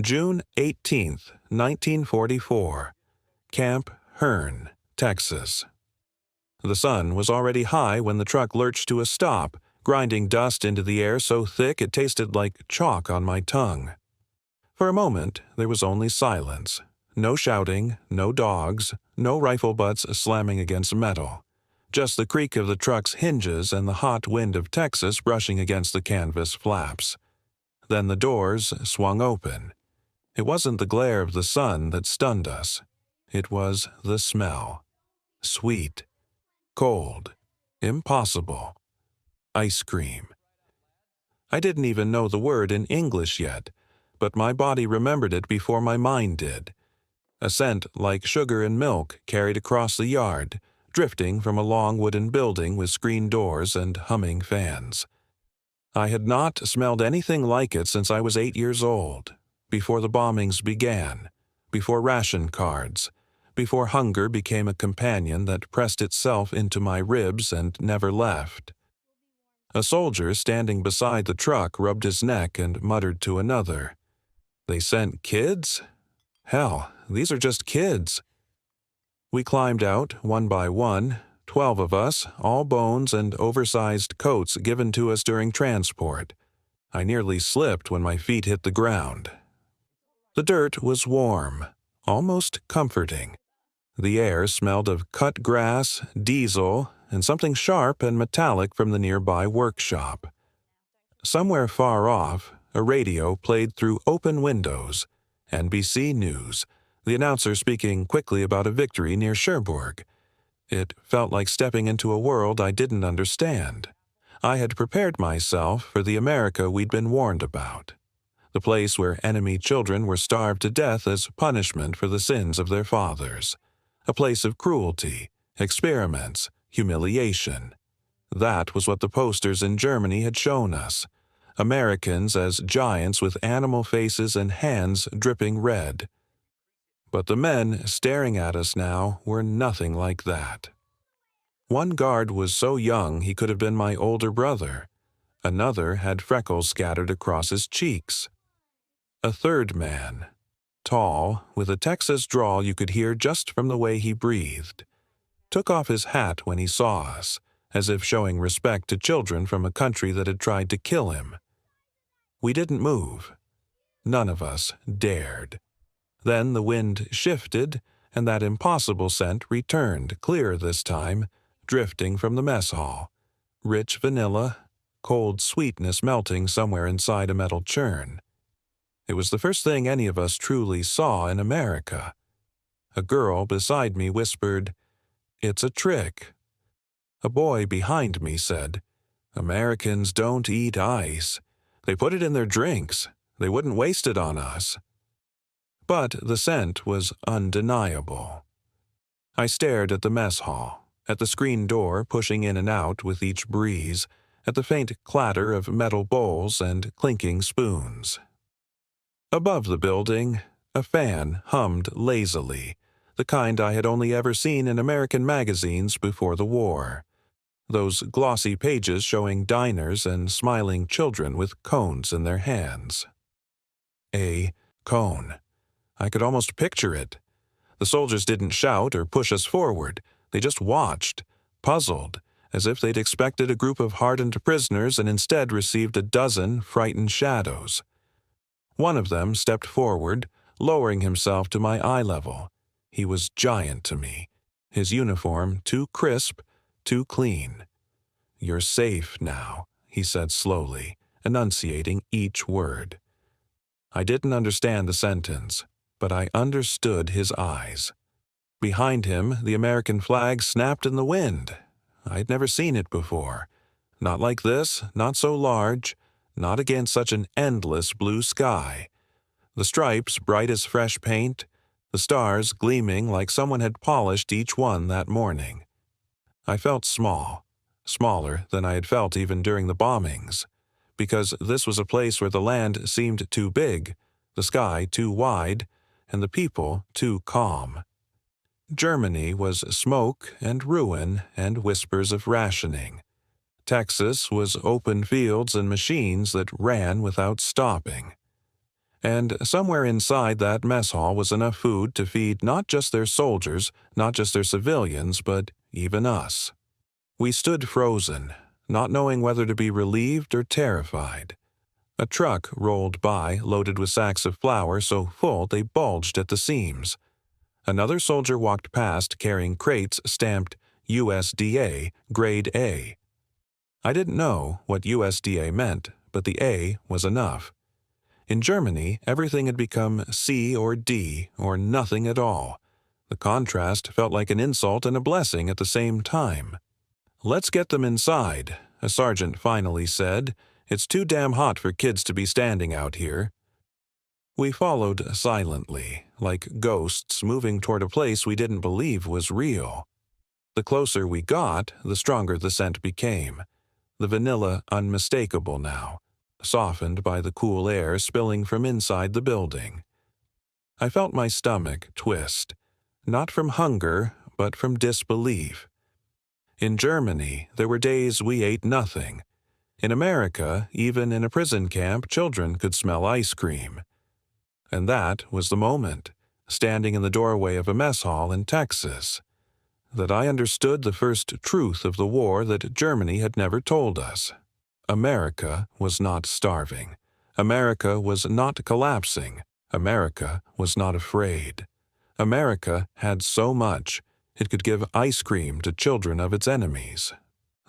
June 18th, 1944. Camp Hearn, Texas. The sun was already high when the truck lurched to a stop, grinding dust into the air so thick it tasted like chalk on my tongue. For a moment, there was only silence. No shouting, no dogs, no rifle butts slamming against metal. Just the creak of the truck's hinges and the hot wind of Texas brushing against the canvas flaps. Then the doors swung open. It wasn't the glare of the sun that stunned us. It was the smell. Sweet. Cold. Impossible. Ice cream. I didn't even know the word in English yet, but my body remembered it before my mind did. A scent like sugar and milk carried across the yard, drifting from a long wooden building with screen doors and humming fans. I had not smelled anything like it since I was 8 years old, before the bombings began, before ration cards, before hunger became a companion that pressed itself into my ribs and never left. A soldier standing beside the truck rubbed his neck and muttered to another, "They sent kids? Hell, these are just kids." We climbed out, one by one, 12 of us, all bones and oversized coats given to us during transport. I nearly slipped when my feet hit the ground. The dirt was warm, almost comforting. The air smelled of cut grass, diesel, and something sharp and metallic from the nearby workshop. Somewhere far off, a radio played through open windows. NBC News, the announcer speaking quickly about a victory near Cherbourg. It felt like stepping into a world I didn't understand. I had prepared myself for the America we'd been warned about. The place where enemy children were starved to death as punishment for the sins of their fathers. A place of cruelty, experiments, humiliation. That was what the posters in Germany had shown us. Americans as giants with animal faces and hands dripping red. But the men staring at us now were nothing like that. One guard was so young he could have been my older brother. Another had freckles scattered across his cheeks. A third man, tall, with a Texas drawl you could hear just from the way he breathed, took off his hat when he saw us, as if showing respect to children from a country that had tried to kill him. We didn't move. None of us dared. Then the wind shifted, and that impossible scent returned, clear this time, drifting from the mess hall. Rich vanilla, cold sweetness melting somewhere inside a metal churn. It was the first thing any of us truly saw in America. A girl beside me whispered, "It's a trick." A boy behind me said, "Americans don't eat ice. They put it in their drinks. They wouldn't waste it on us." But the scent was undeniable. I stared at the mess hall, at the screen door pushing in and out with each breeze, at the faint clatter of metal bowls and clinking spoons. Above the building, a fan hummed lazily, the kind I had only ever seen in American magazines before the war. Those glossy pages showing diners and smiling children with cones in their hands. A cone. I could almost picture it. The soldiers didn't shout or push us forward. They just watched, puzzled, as if they'd expected a group of hardened prisoners and instead received a dozen frightened shadows. One of them stepped forward, lowering himself to my eye level. He was giant to me, his uniform too crisp, too clean. "You're safe now," he said slowly, enunciating each word. I didn't understand the sentence, but I understood his eyes. Behind him, the American flag snapped in the wind. I'd never seen it before. Not like this, not so large, not against such an endless blue sky. The stripes bright as fresh paint, the stars gleaming like someone had polished each one that morning. I felt small, smaller than I had felt even during the bombings, because this was a place where the land seemed too big, the sky too wide, and the people too calm. Germany was smoke and ruin and whispers of rationing. Texas was open fields and machines that ran without stopping. And somewhere inside that mess hall was enough food to feed not just their soldiers, not just their civilians, but even us. We stood frozen, not knowing whether to be relieved or terrified. A truck rolled by, loaded with sacks of flour so full they bulged at the seams. Another soldier walked past carrying crates stamped USDA Grade A. I didn't know what USDA meant, but the A was enough. In Germany, everything had become C or D or nothing at all. The contrast felt like an insult and a blessing at the same time. "Let's get them inside," a sergeant finally said. "It's too damn hot for kids to be standing out here." We followed silently, like ghosts moving toward a place we didn't believe was real. The closer we got, the stronger the scent became. The vanilla unmistakable now, softened by the cool air spilling from inside the building. I felt my stomach twist, not from hunger, but from disbelief. In Germany, there were days we ate nothing. In America, even in a prison camp, children could smell ice cream. And that was the moment, standing in the doorway of a mess hall in Texas, that I understood the first truth of the war that Germany had never told us. America was not starving. America was not collapsing. America was not afraid. America had so much, it could give ice cream to children of its enemies.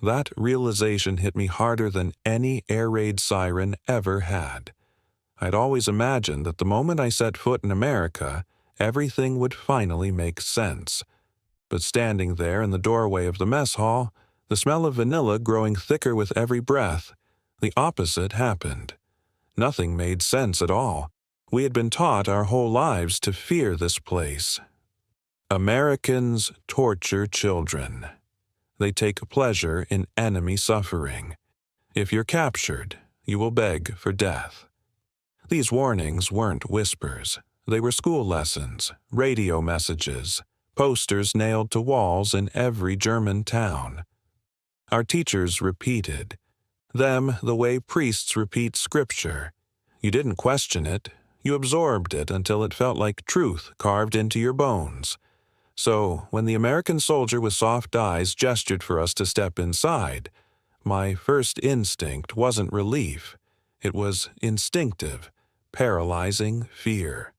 That realization hit me harder than any air raid siren ever had. I'd always imagined that the moment I set foot in America, everything would finally make sense. But standing there in the doorway of the mess hall, the smell of vanilla growing thicker with every breath, the opposite happened. Nothing made sense at all. We had been taught our whole lives to fear this place. Americans torture children. They take pleasure in enemy suffering. If you're captured, you will beg for death. These warnings weren't whispers. They were school lessons, radio messages, posters nailed to walls in every German town. Our teachers repeated them the way priests repeat scripture. You didn't question it. You absorbed it until it felt like truth carved into your bones. So, when the American soldier with soft eyes gestured for us to step inside, my first instinct wasn't relief. It was instinctive, paralyzing fear.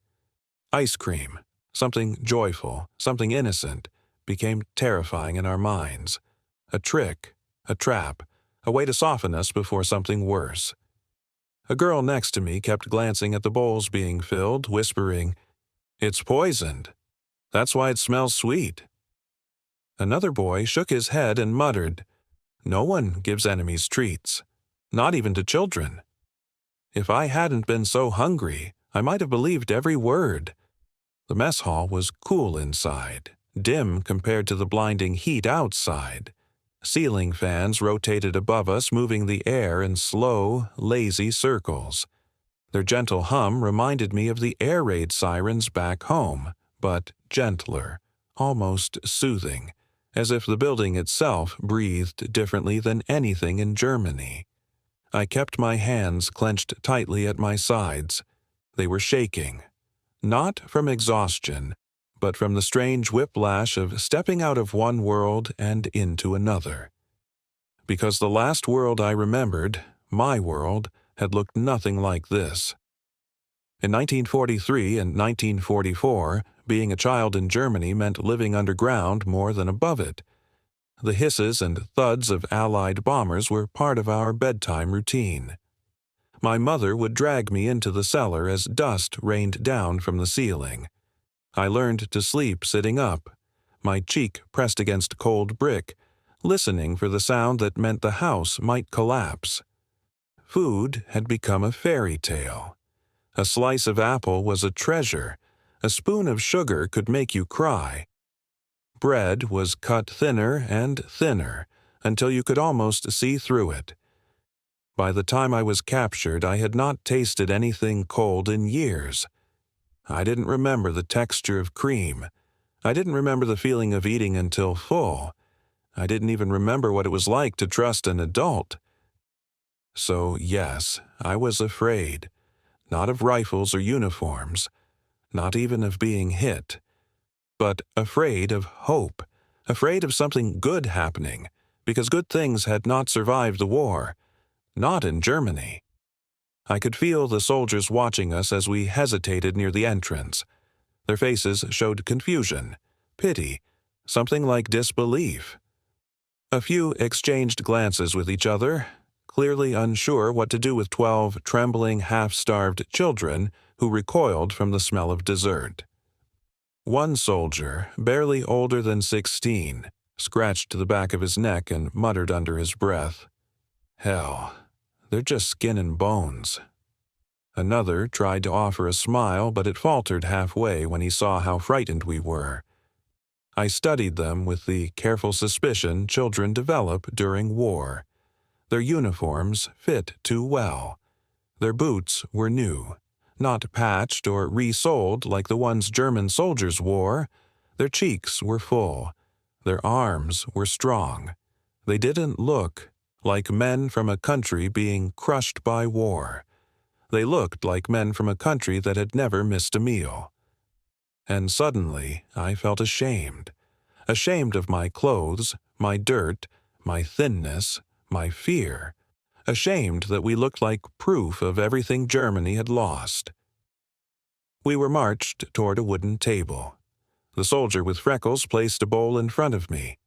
Ice cream, something joyful, something innocent, became terrifying in our minds. A trick, a trap, a way to soften us before something worse. A girl next to me kept glancing at the bowls being filled, whispering, "It's poisoned. That's why it smells sweet." Another boy shook his head and muttered, "No one gives enemies treats, not even to children." If I hadn't been so hungry, I might have believed every word. The mess hall was cool inside, dim compared to the blinding heat outside. Ceiling fans rotated above us, moving the air in slow, lazy circles. Their gentle hum reminded me of the air raid sirens back home, but gentler, almost soothing, as if the building itself breathed differently than anything in Germany. I kept my hands clenched tightly at my sides. They were shaking, not from exhaustion, but from the strange whiplash of stepping out of one world and into another. Because the last world I remembered, my world, had looked nothing like this. In 1943 and 1944, being a child in Germany meant living underground more than above it. The hisses and thuds of Allied bombers were part of our bedtime routine. My mother would drag me into the cellar as dust rained down from the ceiling. I learned to sleep sitting up, my cheek pressed against cold brick, listening for the sound that meant the house might collapse. Food had become a fairy tale. A slice of apple was a treasure. A spoon of sugar could make you cry. Bread was cut thinner and thinner until you could almost see through it. By the time I was captured, I had not tasted anything cold in years. I didn't remember the texture of cream. I didn't remember the feeling of eating until full. I didn't even remember what it was like to trust an adult. So yes, I was afraid. not of rifles or uniforms, not even of being hit, but afraid of hope, afraid of something good happening, because good things had not survived the war, not in Germany. I could feel the soldiers watching us as we hesitated near the entrance. Their faces showed confusion, pity, something like disbelief. A few exchanged glances with each other, clearly unsure what to do with 12 trembling, half-starved children who recoiled from the smell of dessert. One soldier, barely older than 16, scratched the back of his neck and muttered under his breath, "Hell, they're just skin and bones." Another tried to offer a smile, but it faltered halfway when he saw how frightened we were. I studied them with the careful suspicion children develop during war. Their uniforms fit too well. Their boots were new, not patched or resoled like the ones German soldiers wore. Their cheeks were full. Their arms were strong. They didn't look like men from a country being crushed by war. They looked like men from a country that had never missed a meal. And suddenly I felt ashamed. Ashamed of my clothes, my dirt, my thinness, my fear. Ashamed that we looked like proof of everything Germany had lost. We were marched toward a wooden table. The soldier with freckles placed a bowl in front of me.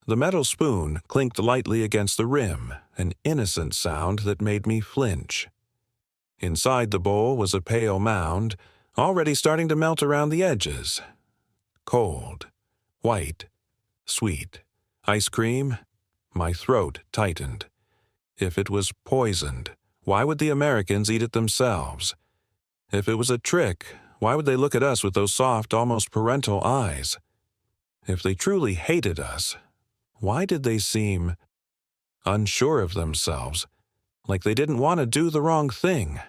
The metal spoon clinked lightly against the rim, an innocent sound that made me flinch. Inside the bowl was a pale mound, already starting to melt around the edges. Cold, white, sweet. Ice cream? My throat tightened. If it was poisoned, why would the Americans eat it themselves? If it was a trick, why would they look at us with those soft, almost parental eyes? If they truly hated us, why did they seem unsure of themselves, like they didn't want to do the wrong thing?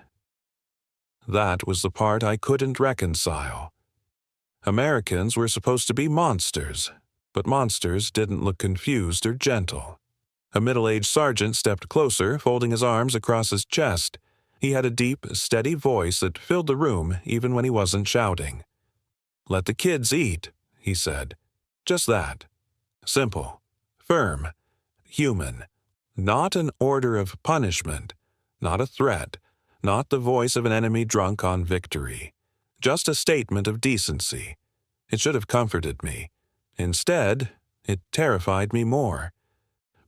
That was the part I couldn't reconcile. Americans were supposed to be monsters, but monsters didn't look confused or gentle. A middle-aged sergeant stepped closer, folding his arms across his chest. He had a deep, steady voice that filled the room even when he wasn't shouting. "Let the kids eat," he said. Just that. Simple, firm, human. Not an order of punishment, not a threat, not the voice of an enemy drunk on victory. Just a statement of decency. It should have comforted me. Instead, it terrified me more.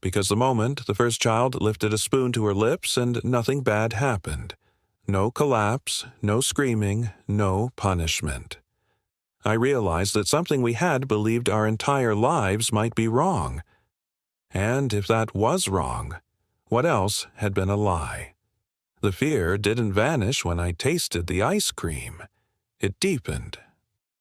Because the moment the first child lifted a spoon to her lips and nothing bad happened. No collapse, no screaming, no punishment. I realized that something we had believed our entire lives might be wrong. And if that was wrong, what else had been a lie? The fear didn't vanish when I tasted the ice cream. It deepened.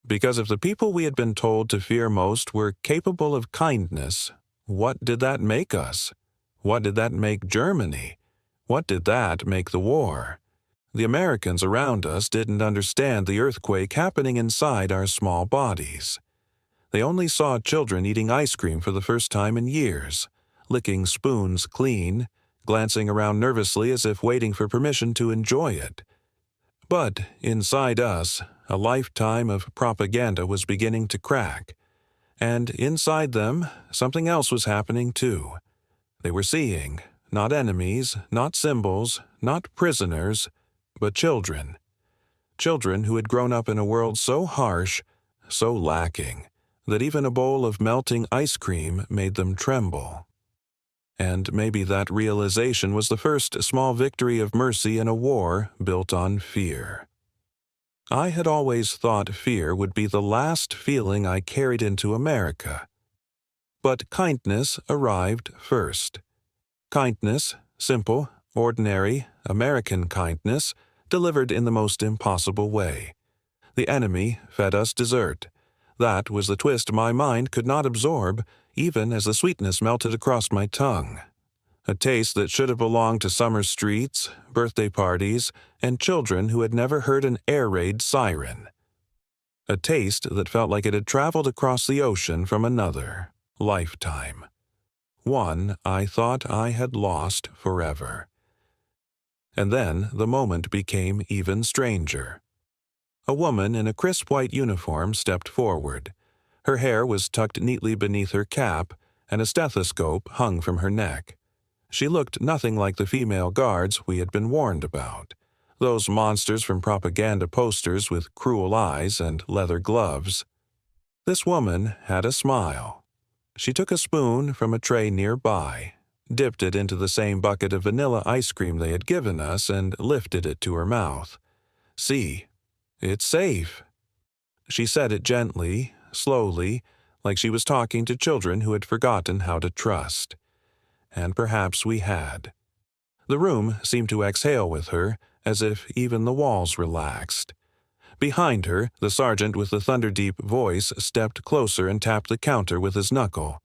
Because if the people we had been told to fear most were capable of kindness, what did that make us? What did that make Germany? What did that make the war? The Americans around us didn't understand the earthquake happening inside our small bodies. They only saw children eating ice cream for the first time in years, licking spoons clean, glancing around nervously as if waiting for permission to enjoy it. But inside us, a lifetime of propaganda was beginning to crack. And inside them, something else was happening too. They were seeing, not enemies, not symbols, not prisoners, but children. Children who had grown up in a world so harsh, so lacking, that even a bowl of melting ice cream made them tremble. And maybe that realization was the first small victory of mercy in a war built on fear. I had always thought fear would be the last feeling I carried into America. But kindness arrived first. Kindness, simple, ordinary, American kindness, delivered in the most impossible way. The enemy fed us dessert. That was the twist my mind could not absorb, even as the sweetness melted across my tongue. A taste that should have belonged to summer streets, birthday parties, and children who had never heard an air raid siren. A taste that felt like it had traveled across the ocean from another lifetime. One I thought I had lost forever. And then the moment became even stranger. A woman in a crisp white uniform stepped forward. Her hair was tucked neatly beneath her cap, and a stethoscope hung from her neck. She looked nothing like the female guards we had been warned about, those monsters from propaganda posters with cruel eyes and leather gloves. This woman had a smile. She took a spoon from a tray nearby, dipped it into the same bucket of vanilla ice cream they had given us, and lifted it to her mouth. "See, it's safe." She said it gently, slowly, like she was talking to children who had forgotten how to trust. And perhaps we had. The room seemed to exhale with her, as if even the walls relaxed. Behind her, the sergeant with the thunder-deep voice stepped closer and tapped the counter with his knuckle.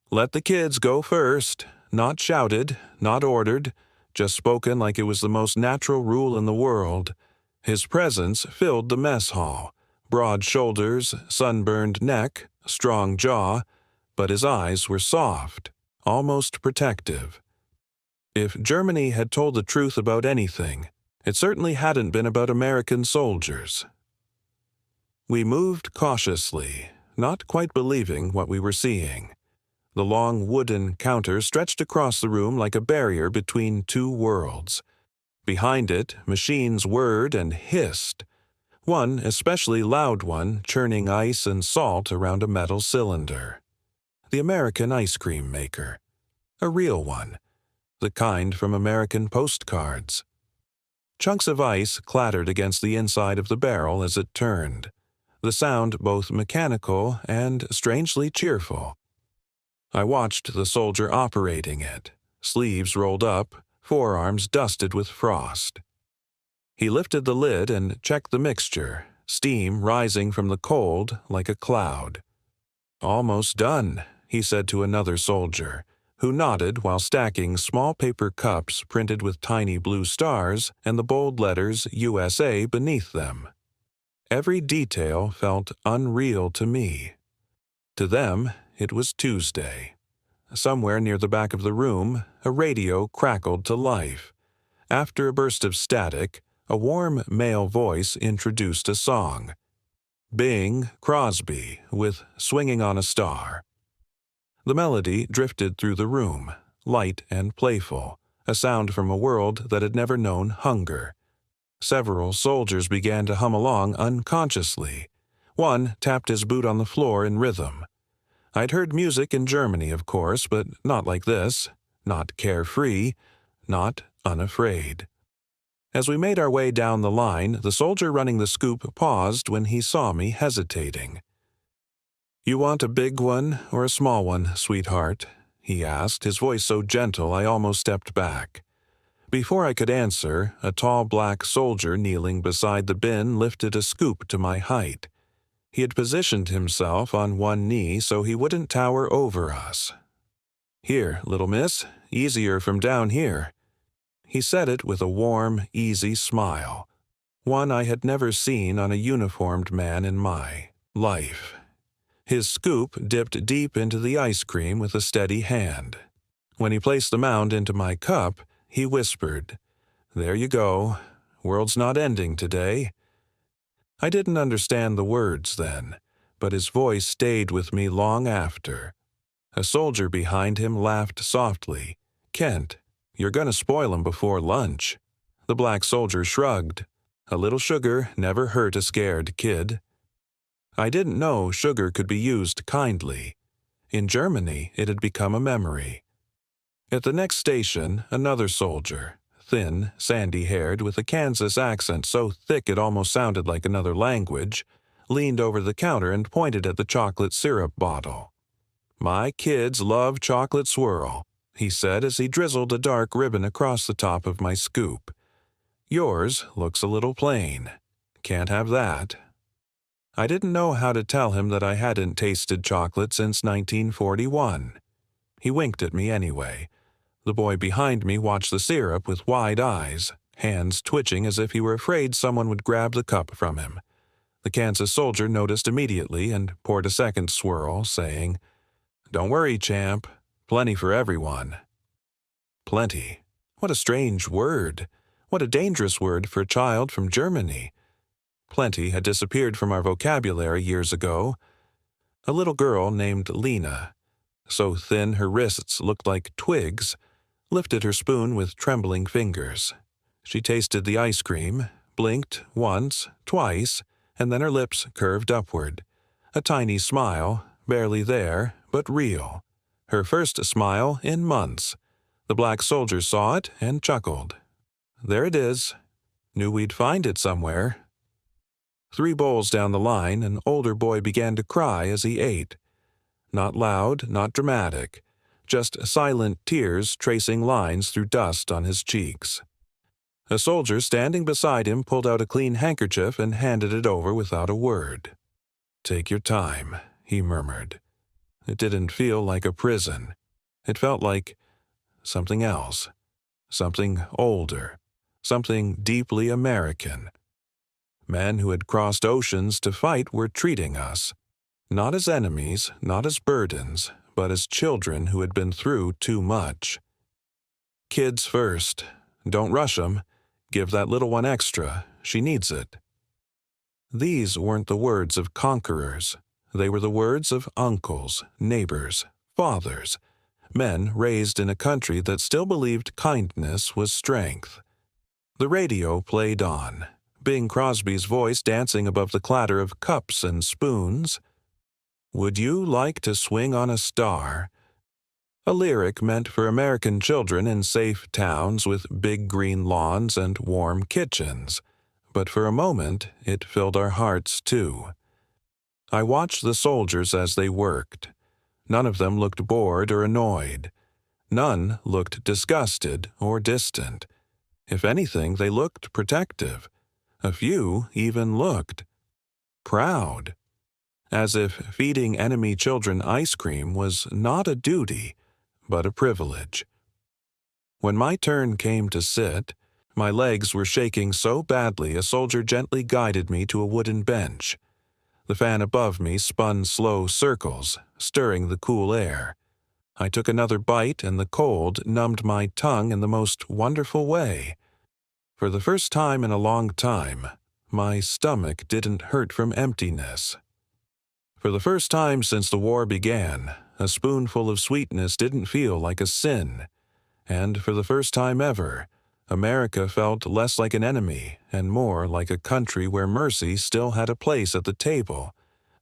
"Let the kids go first. Not shouted, not ordered, just spoken like it was the most natural rule in the world." His presence filled the mess hall. Broad shoulders, sunburned neck, strong jaw, but his eyes were soft, almost protective. If Germany had told the truth about anything, it certainly hadn't been about American soldiers. We moved cautiously, not quite believing what we were seeing. The long wooden counter stretched across the room like a barrier between two worlds. Behind it, machines whirred and hissed, one especially loud one churning ice and salt around a metal cylinder. The American ice cream maker. A real one. The kind from American postcards. Chunks of ice clattered against the inside of the barrel as it turned, the sound both mechanical and strangely cheerful. I watched the soldier operating it, sleeves rolled up, forearms dusted with frost. He lifted the lid and checked the mixture, steam rising from the cold like a cloud. "Almost done," he said to another soldier, who nodded while stacking small paper cups printed with tiny blue stars and the bold letters USA beneath them. Every detail felt unreal to me. To them, it was Tuesday. Somewhere near the back of the room, a radio crackled to life. After a burst of static, a warm male voice introduced a song. Bing Crosby with "Swinging on a Star." The melody drifted through the room, light and playful, a sound from a world that had never known hunger. Several soldiers began to hum along unconsciously. One tapped his boot on the floor in rhythm. I'd heard music in Germany, of course, but not like this, not carefree, not unafraid. As we made our way down the line, the soldier running the scoop paused when he saw me hesitating. "You want a big one or a small one, sweetheart?" he asked, his voice so gentle I almost stepped back. Before I could answer, a tall black soldier kneeling beside the bin lifted a scoop to my height. He had positioned himself on one knee so he wouldn't tower over us. "Here, little miss, easier from down here." He said it with a warm, easy smile, one I had never seen on a uniformed man in my life. His scoop dipped deep into the ice cream with a steady hand. When he placed the mound into my cup, he whispered, "There you go. World's not ending today." I didn't understand the words then, but his voice stayed with me long after. A soldier behind him laughed softly. "Kent, you're gonna spoil him before lunch." The black soldier shrugged. "A little sugar never hurt a scared kid." I didn't know sugar could be used kindly. In Germany, it had become a memory. At the next station, another soldier, thin, sandy-haired, with a Kansas accent so thick it almost sounded like another language, leaned over the counter and pointed at the chocolate syrup bottle. "My kids love chocolate swirl," he said as he drizzled a dark ribbon across the top of my scoop. "Yours looks a little plain. Can't have that." I didn't know how to tell him that I hadn't tasted chocolate since 1941. He winked at me anyway. The boy behind me watched the syrup with wide eyes, hands twitching as if he were afraid someone would grab the cup from him. The Kansas soldier noticed immediately and poured a second swirl, saying, "Don't worry, champ. Plenty for everyone." Plenty. What a strange word. What a dangerous word for a child from Germany. Plenty had disappeared from our vocabulary years ago. A little girl named Lena, so thin her wrists looked like twigs, lifted her spoon with trembling fingers. She tasted the ice cream, blinked once, twice, and then her lips curved upward. A tiny smile, barely there, but real. Her first smile in months. The black soldier saw it and chuckled. There it is. Knew we'd find it somewhere. 3 bowls down the line, an older boy began to cry as he ate. Not loud, not dramatic, just silent tears tracing lines through dust on his cheeks. A soldier standing beside him pulled out a clean handkerchief and handed it over without a word. "Take your time," he murmured. It didn't feel like a prison. It felt like something else, something older, something deeply American. Men who had crossed oceans to fight were treating us, not as enemies, not as burdens, but as children who had been through too much. Kids first. Don't rush 'em. Give that little one extra. She needs it. These weren't the words of conquerors. They were the words of uncles, neighbors, fathers, men raised in a country that still believed kindness was strength. The radio played on, Bing Crosby's voice dancing above the clatter of cups and spoons. "Would you like to swing on a star?" A lyric meant for American children in safe towns with big green lawns and warm kitchens, but for a moment it filled our hearts too. I watched the soldiers as they worked. None of them looked bored or annoyed. None looked disgusted or distant. If anything, they looked protective. A few even looked proud, as if feeding enemy children ice cream was not a duty, but a privilege. When my turn came to sit, my legs were shaking so badly a soldier gently guided me to a wooden bench. The fan above me spun slow circles, stirring the cool air. I took another bite and the cold numbed my tongue in the most wonderful way. For the first time in a long time, my stomach didn't hurt from emptiness. For the first time since the war began, a spoonful of sweetness didn't feel like a sin. And for the first time ever, America felt less like an enemy and more like a country where mercy still had a place at the table,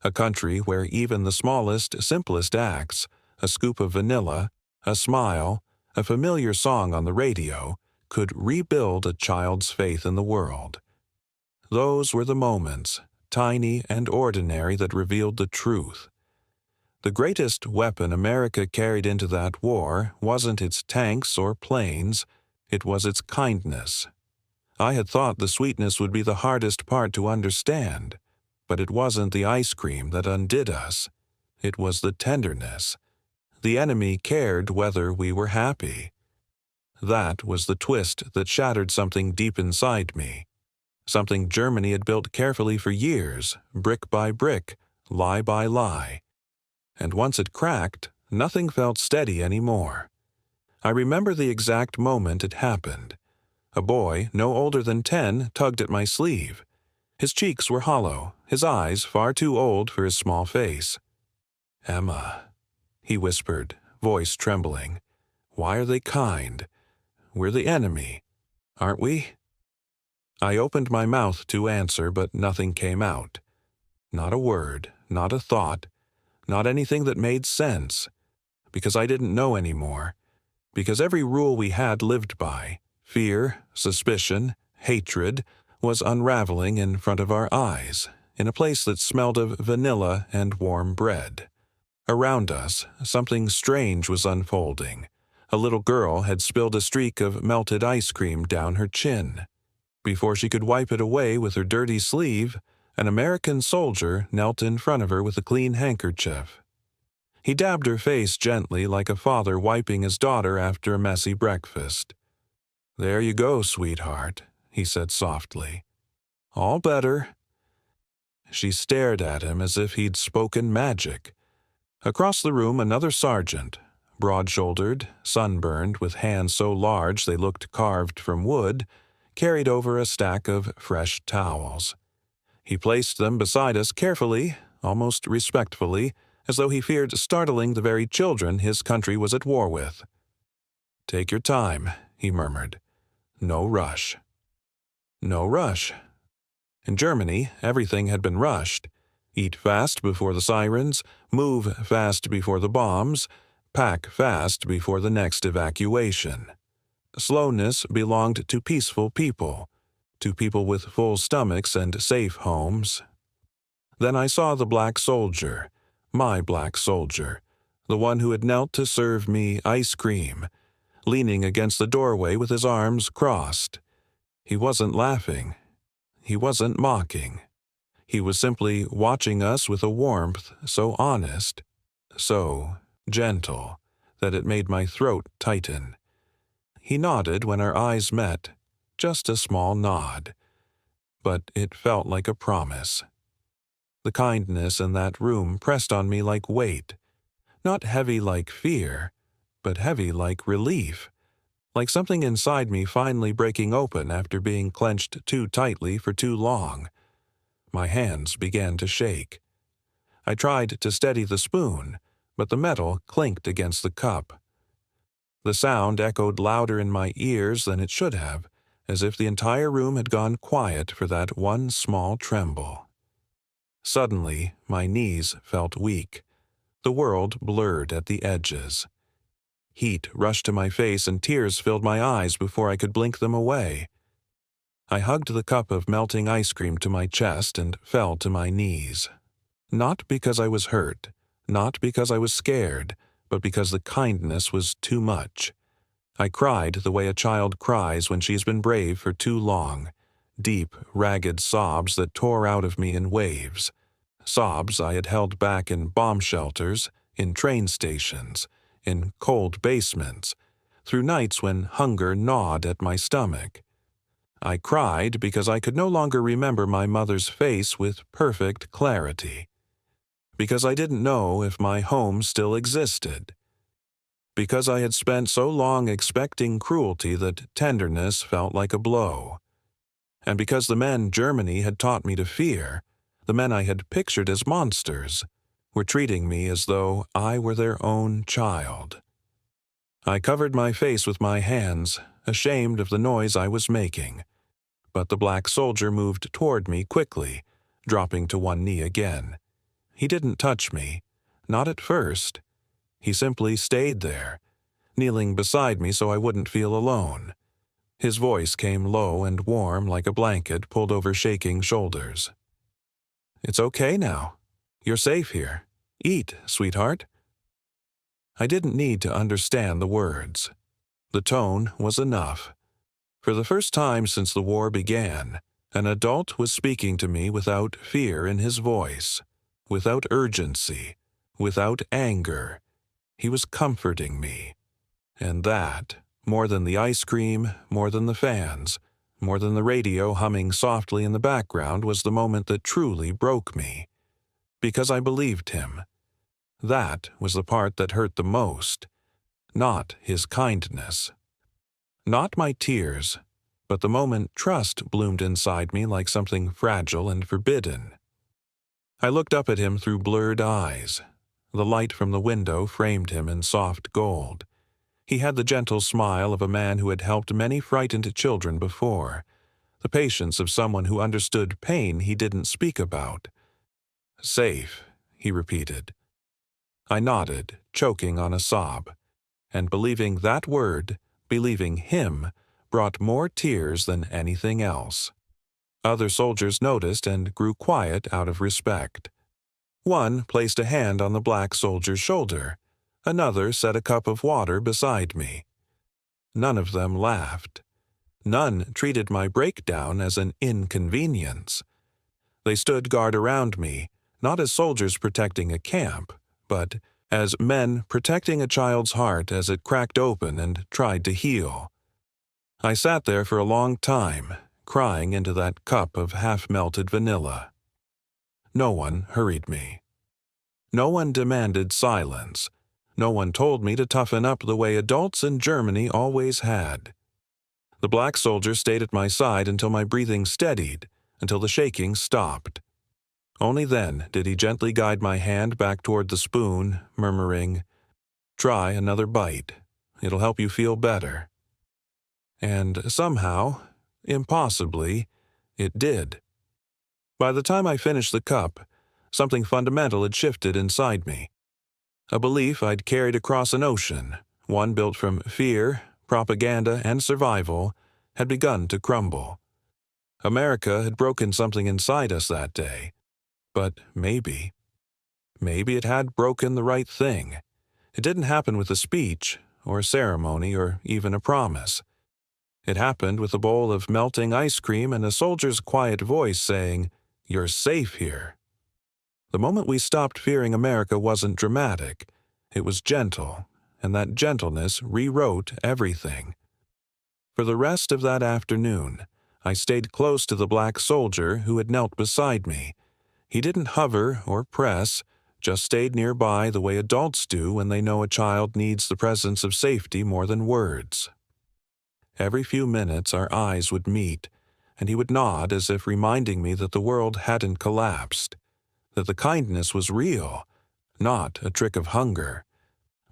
a country where even the smallest, simplest acts, a scoop of vanilla, a smile, a familiar song on the radio, could rebuild a child's faith in the world. Those were the moments, tiny and ordinary, that revealed the truth. The greatest weapon America carried into that war wasn't its tanks or planes, it was its kindness. I had thought the sweetness would be the hardest part to understand, but it wasn't the ice cream that undid us. It was the tenderness. The enemy cared whether we were happy. That was the twist that shattered something deep inside me. Something Germany had built carefully for years, brick by brick, lie by lie. And once it cracked, nothing felt steady anymore. I remember the exact moment it happened. A boy, no older than 10, tugged at my sleeve. His cheeks were hollow, his eyes far too old for his small face. "Emma," he whispered, voice trembling. "Why are they kind? We're the enemy, aren't we?" I opened my mouth to answer, but nothing came out. Not a word, not a thought, not anything that made sense. Because I didn't know anymore. Because every rule we had lived by, fear, suspicion, hatred, was unraveling in front of our eyes, in a place that smelled of vanilla and warm bread. Around us, something strange was unfolding. A little girl had spilled a streak of melted ice cream down her chin. Before she could wipe it away with her dirty sleeve, an American soldier knelt in front of her with a clean handkerchief. He dabbed her face gently like a father wiping his daughter after a messy breakfast. "There you go, sweetheart," he said softly. "All better." She stared at him as if he'd spoken magic. Across the room, another sergeant, broad-shouldered, sunburned, with hands so large they looked carved from wood, carried over a stack of fresh towels. He placed them beside us carefully, almost respectfully, as though he feared startling the very children his country was at war with. "Take your time," he murmured. "No rush." No rush. In Germany, everything had been rushed. Eat fast before the sirens, move fast before the bombs, pack fast before the next evacuation. Slowness belonged to peaceful people, to people with full stomachs and safe homes. Then I saw the black soldier, my black soldier, the one who had knelt to serve me ice cream, leaning against the doorway with his arms crossed. He wasn't laughing. He wasn't mocking. He was simply watching us with a warmth so honest, so gentle, that it made my throat tighten. He nodded when our eyes met, just a small nod. But it felt like a promise. The kindness in that room pressed on me like weight, not heavy like fear, but heavy like relief, like something inside me finally breaking open after being clenched too tightly for too long. My hands began to shake. I tried to steady the spoon, but the metal clinked against the cup. The sound echoed louder in my ears than it should have, as if the entire room had gone quiet for that one small tremble. Suddenly, my knees felt weak. The world blurred at the edges. Heat rushed to my face and tears filled my eyes before I could blink them away. I hugged the cup of melting ice cream to my chest and fell to my knees. Not because I was hurt, not because I was scared, but because the kindness was too much. I cried the way a child cries when she's been brave for too long, deep, ragged sobs that tore out of me in waves. Sobs I had held back in bomb shelters, in train stations, in cold basements, through nights when hunger gnawed at my stomach. I cried because I could no longer remember my mother's face with perfect clarity. Because I didn't know if my home still existed. Because I had spent so long expecting cruelty that tenderness felt like a blow. And because the men Germany had taught me to fear, the men I had pictured as monsters, were treating me as though I were their own child. I covered my face with my hands, ashamed of the noise I was making. But the black soldier moved toward me quickly, dropping to one knee again. He didn't touch me, not at first. He simply stayed there, kneeling beside me so I wouldn't feel alone. His voice came low and warm like a blanket pulled over shaking shoulders. "It's okay now. You're safe here. Eat, sweetheart." I didn't need to understand the words. The tone was enough. For the first time since the war began, an adult was speaking to me without fear in his voice, without urgency, without anger. He was comforting me. And that, more than the ice cream, more than the fans, more than the radio humming softly in the background, was the moment that truly broke me. Because I believed him. That was the part that hurt the most. Not his kindness. Not my tears, but the moment trust bloomed inside me like something fragile and forbidden. I looked up at him through blurred eyes. The light from the window framed him in soft gold. He had the gentle smile of a man who had helped many frightened children before, the patience of someone who understood pain he didn't speak about. "Safe," he repeated. I nodded, choking on a sob, and believing that word, believing him, brought more tears than anything else. Other soldiers noticed and grew quiet out of respect. One placed a hand on the black soldier's shoulder. Another set a cup of water beside me. None of them laughed. None treated my breakdown as an inconvenience. They stood guard around me, not as soldiers protecting a camp, but as men protecting a child's heart as it cracked open and tried to heal. I sat there for a long time, crying into that cup of half-melted vanilla. No one hurried me. No one demanded silence. No one told me to toughen up the way adults in Germany always had. The black soldier stayed at my side until my breathing steadied, until the shaking stopped. Only then did he gently guide my hand back toward the spoon, murmuring, "Try another bite. It'll help you feel better." And somehow, impossibly, it did. By the time I finished the cup, something fundamental had shifted inside me. A belief I'd carried across an ocean, one built from fear, propaganda, and survival, had begun to crumble. America had broken something inside us that day, but maybe it had broken the right thing. It didn't happen with a speech, or a ceremony, or even a promise. It happened with a bowl of melting ice cream and a soldier's quiet voice saying, "You're safe here." The moment we stopped fearing America wasn't dramatic. It was gentle, and that gentleness rewrote everything. For the rest of that afternoon, I stayed close to the black soldier who had knelt beside me. He didn't hover or press, just stayed nearby the way adults do when they know a child needs the presence of safety more than words. Every few minutes our eyes would meet, and he would nod as if reminding me that the world hadn't collapsed, that the kindness was real, not a trick of hunger.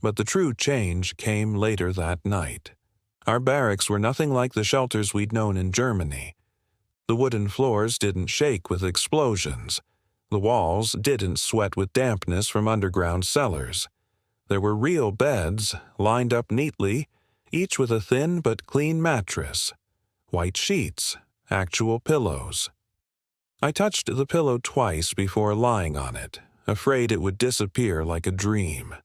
But the true change came later that night. Our barracks were nothing like the shelters we'd known in Germany. The wooden floors didn't shake with explosions. The walls didn't sweat with dampness from underground cellars. There were real beds, lined up neatly, each with a thin but clean mattress, white sheets, actual pillows. I touched the pillow twice before lying on it, afraid it would disappear like a dream.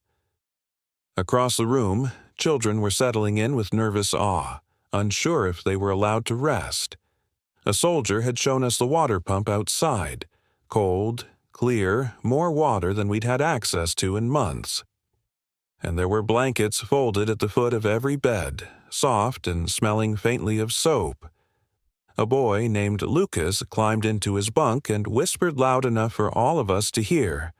Across the room, children were settling in with nervous awe, unsure if they were allowed to rest. A soldier had shown us the water pump outside, cold, clear, more water than we'd had access to in months. And there were blankets folded at the foot of every bed, soft and smelling faintly of soap. A boy named Lucas climbed into his bunk and whispered loud enough for all of us to hear,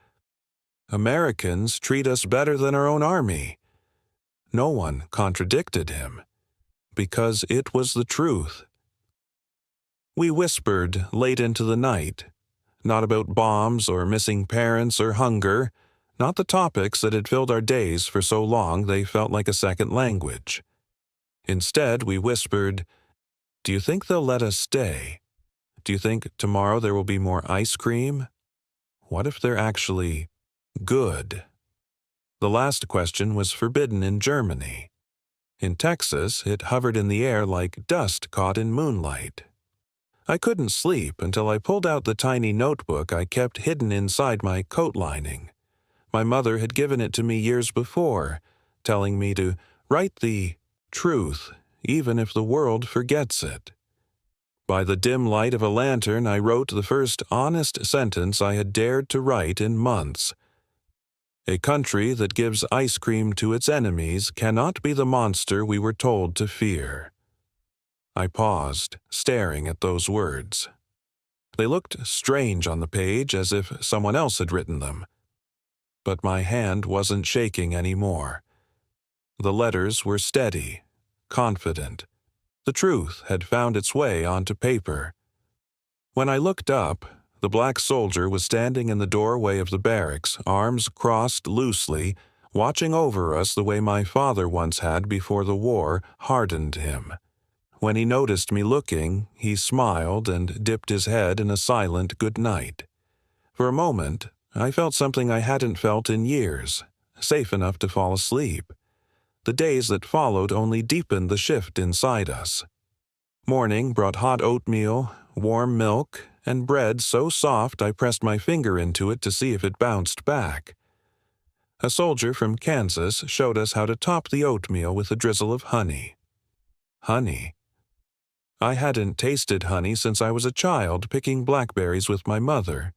"Americans treat us better than our own army." No one contradicted him, because it was the truth. We whispered late into the night, not about bombs or missing parents or hunger, not the topics that had filled our days for so long they felt like a second language. Instead, we whispered, "Do you think they'll let us stay? Do you think tomorrow there will be more ice cream? What if they're actually good?" The last question was forbidden in Germany. In Texas, it hovered in the air like dust caught in moonlight. I couldn't sleep until I pulled out the tiny notebook I kept hidden inside my coat lining. My mother had given it to me years before, telling me to write the truth, even if the world forgets it. By the dim light of a lantern, I wrote the first honest sentence I had dared to write in months. "A country that gives ice cream to its enemies cannot be the monster we were told to fear." I paused, staring at those words. They looked strange on the page, as if someone else had written them. But my hand wasn't shaking anymore. The letters were steady, confident. The truth had found its way onto paper. When I looked up, the black soldier was standing in the doorway of the barracks, arms crossed loosely, watching over us the way my father once had before the war hardened him. When he noticed me looking, he smiled and dipped his head in a silent good night. For a moment, I felt something I hadn't felt in years, safe enough to fall asleep. The days that followed only deepened the shift inside us. Morning brought hot oatmeal, warm milk, and bread so soft I pressed my finger into it to see if it bounced back. A soldier from Kansas showed us how to top the oatmeal with a drizzle of honey. Honey. I hadn't tasted honey since I was a child picking blackberries with my mother.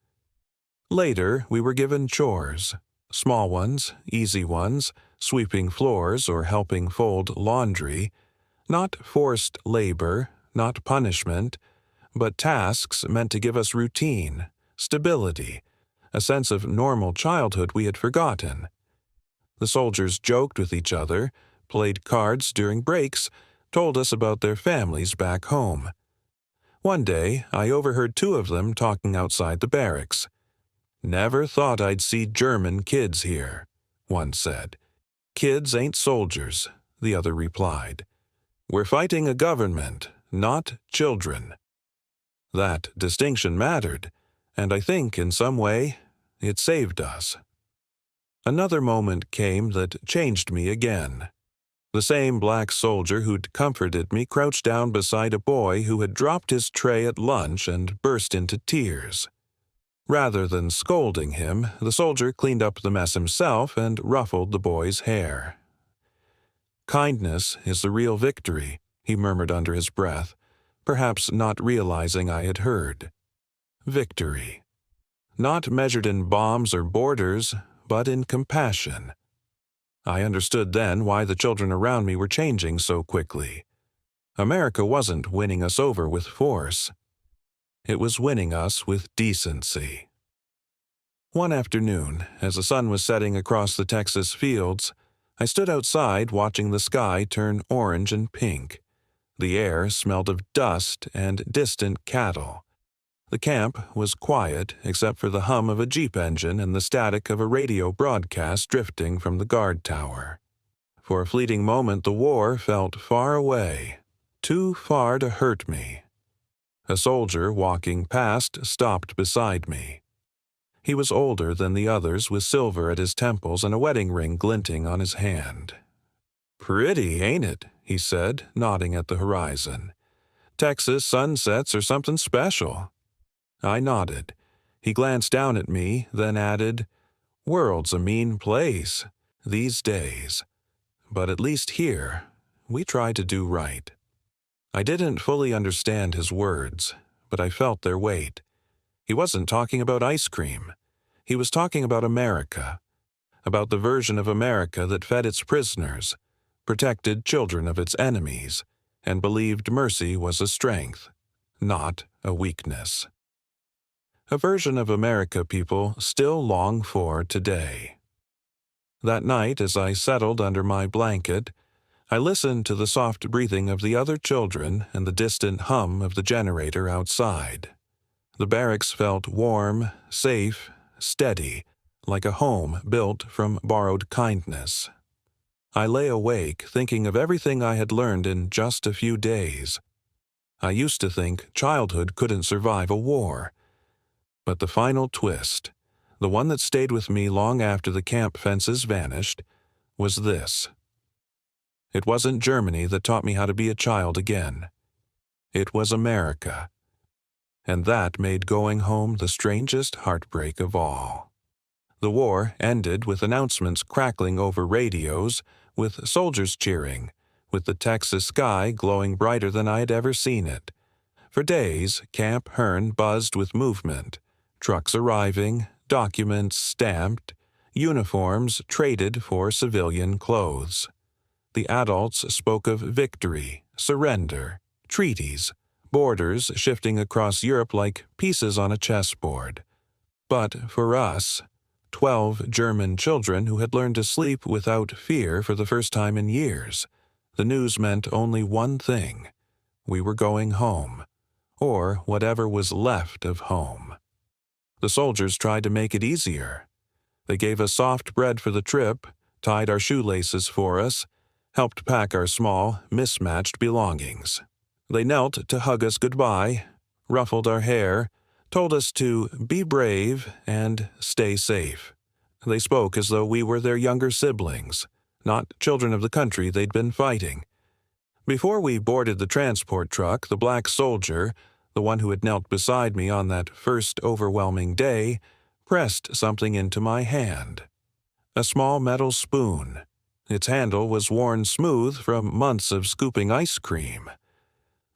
Later, we were given chores. Small ones, easy ones, sweeping floors or helping fold laundry. Not forced labor, not punishment, but tasks meant to give us routine, stability, a sense of normal childhood we had forgotten. The soldiers joked with each other, played cards during breaks, told us about their families back home. One day, I overheard two of them talking outside the barracks. "Never thought I'd see German kids here," one said. "Kids ain't soldiers," the other replied. "We're fighting a government, not children." That distinction mattered, and I think, in some way, it saved us. Another moment came that changed me again. The same black soldier who'd comforted me crouched down beside a boy who had dropped his tray at lunch and burst into tears. Rather than scolding him, the soldier cleaned up the mess himself and ruffled the boy's hair. "Kindness is the real victory," he murmured under his breath, perhaps not realizing I had heard. Victory. Not measured in bombs or borders, but in compassion. I understood then why the children around me were changing so quickly. America wasn't winning us over with force. It was winning us with decency. One afternoon, as the sun was setting across the Texas fields, I stood outside watching the sky turn orange and pink. The air smelled of dust and distant cattle. The camp was quiet except for the hum of a Jeep engine and the static of a radio broadcast drifting from the guard tower. For a fleeting moment the war felt far away, too far to hurt me. A soldier walking past stopped beside me. He was older than the others, with silver at his temples and a wedding ring glinting on his hand. "Pretty, ain't it?" he said, nodding at the horizon. "Texas sunsets are something special." I nodded. He glanced down at me, then added, "World's a mean place these days. But at least here, we try to do right." I didn't fully understand his words, but I felt their weight. He wasn't talking about ice cream. He was talking about America, about the version of America that fed its prisoners, protected children of its enemies, and believed mercy was a strength, not a weakness. A version of America people still long for today. That night, as I settled under my blanket, I listened to the soft breathing of the other children and the distant hum of the generator outside. The barracks felt warm, safe, steady, like a home built from borrowed kindness. I lay awake thinking of everything I had learned in just a few days. I used to think childhood couldn't survive a war. But the final twist, the one that stayed with me long after the camp fences vanished, was this. It wasn't Germany that taught me how to be a child again. It was America. And that made going home the strangest heartbreak of all. The war ended with announcements crackling over radios, with soldiers cheering, with the Texas sky glowing brighter than I had ever seen it. For days, Camp Hearn buzzed with movement. Trucks arriving, documents stamped, uniforms traded for civilian clothes. The adults spoke of victory, surrender, treaties, borders shifting across Europe like pieces on a chessboard. But for us, 12 German children who had learned to sleep without fear for the first time in years, the news meant only one thing. We were going home, or whatever was left of home. The soldiers tried to make it easier. They gave us soft bread for the trip, tied our shoelaces for us, helped pack our small, mismatched belongings. They knelt to hug us goodbye, ruffled our hair, told us to be brave and stay safe. They spoke as though we were their younger siblings, not children of the country they'd been fighting. Before we boarded the transport truck, the black soldier, the one who had knelt beside me on that first overwhelming day, pressed something into my hand. A small metal spoon. Its handle was worn smooth from months of scooping ice cream.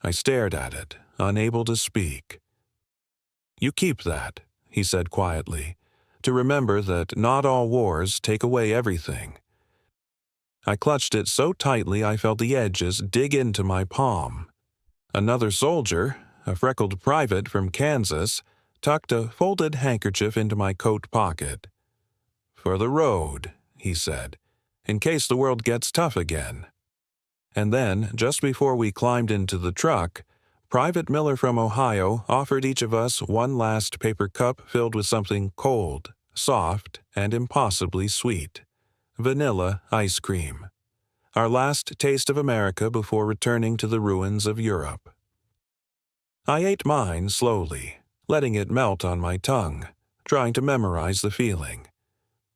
I stared at it, unable to speak. "You keep that," he said quietly, "to remember that not all wars take away everything." I clutched it so tightly I felt the edges dig into my palm. Another soldier, a freckled private from Kansas, tucked a folded handkerchief into my coat pocket. "For the road," he said, "in case the world gets tough again." And then, just before we climbed into the truck, Private Miller from Ohio offered each of us one last paper cup filled with something cold, soft, and impossibly sweet. Vanilla ice cream. Our last taste of America before returning to the ruins of Europe. I ate mine slowly, letting it melt on my tongue, trying to memorize the feeling.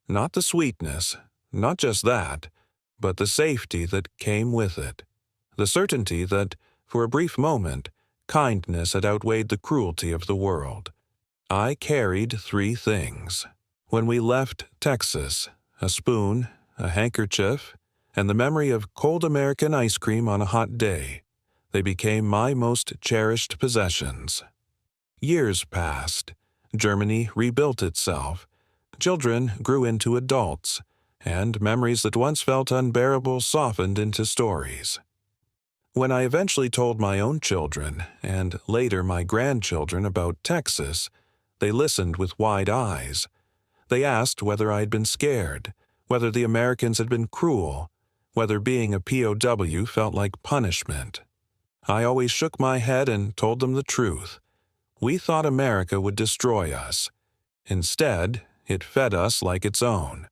Not the sweetness, not just that, but the safety that came with it. The certainty that, for a brief moment, kindness had outweighed the cruelty of the world. I carried 3 things. When we left Texas, a spoon, a handkerchief, and the memory of cold American ice cream on a hot day. They became my most cherished possessions. Years passed. Germany rebuilt itself. Children grew into adults, and memories that once felt unbearable softened into stories. When I eventually told my own children, and later my grandchildren, about Texas, they listened with wide eyes. They asked whether I had been scared, whether the Americans had been cruel, whether being a POW felt like punishment. I always shook my head and told them the truth. We thought America would destroy us. Instead, it fed us like its own.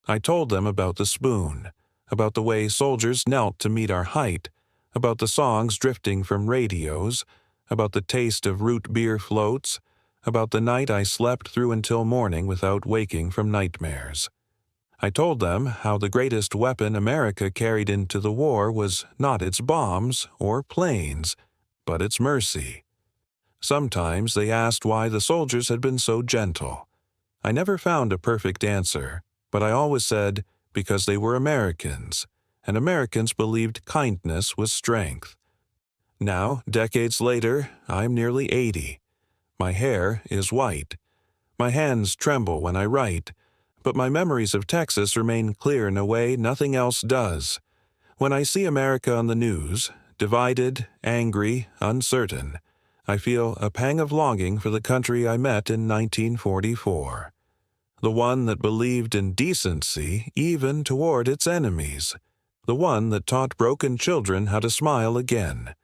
I told them about the spoon, about the way soldiers knelt to meet our height, about the songs drifting from radios, about the taste of root beer floats, about the night I slept through until morning without waking from nightmares. I told them how the greatest weapon America carried into the war was not its bombs or planes, but its mercy. Sometimes they asked why the soldiers had been so gentle. I never found a perfect answer, but I always said because they were Americans, and Americans believed kindness was strength. Now, decades later, I'm nearly 80. My hair is white. My hands tremble when I write, but my memories of Texas remain clear in a way nothing else does. When I see America on the news, divided, angry, uncertain, I feel a pang of longing for the country I met in 1944. The one that believed in decency even toward its enemies. The one that taught broken children how to smile again.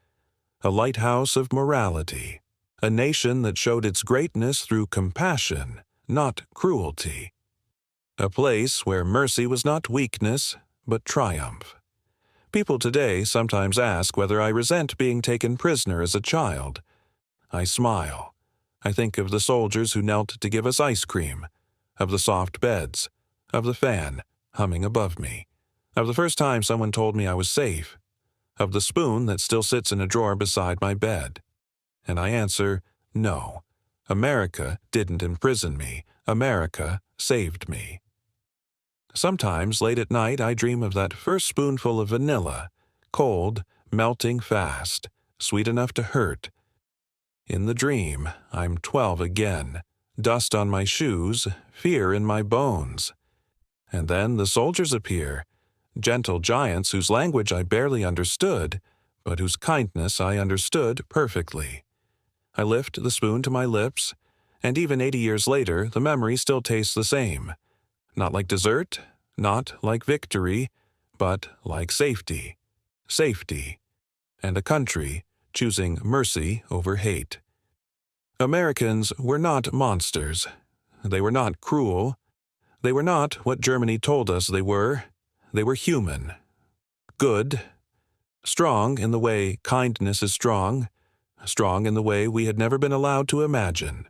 A lighthouse of morality. A nation that showed its greatness through compassion, not cruelty. A place where mercy was not weakness, but triumph. People today sometimes ask whether I resent being taken prisoner as a child. I smile. I think of the soldiers who knelt to give us ice cream, of the soft beds, of the fan humming above me, of the first time someone told me I was safe, of the spoon that still sits in a drawer beside my bed. And I answer, no. America didn't imprison me. America saved me. Sometimes, late at night, I dream of that first spoonful of vanilla, cold, melting fast, sweet enough to hurt. In the dream, I'm 12 again, dust on my shoes, fear in my bones. And then the soldiers appear, gentle giants whose language I barely understood, but whose kindness I understood perfectly. I lift the spoon to my lips, and even 80 years later, the memory still tastes the same. Not like dessert, not like victory, but like safety. Safety. And a country choosing mercy over hate. Americans were not monsters. They were not cruel. They were not what Germany told us they were. They were human. Good. Strong in the way kindness is strong. Strong in the way we had never been allowed to imagine.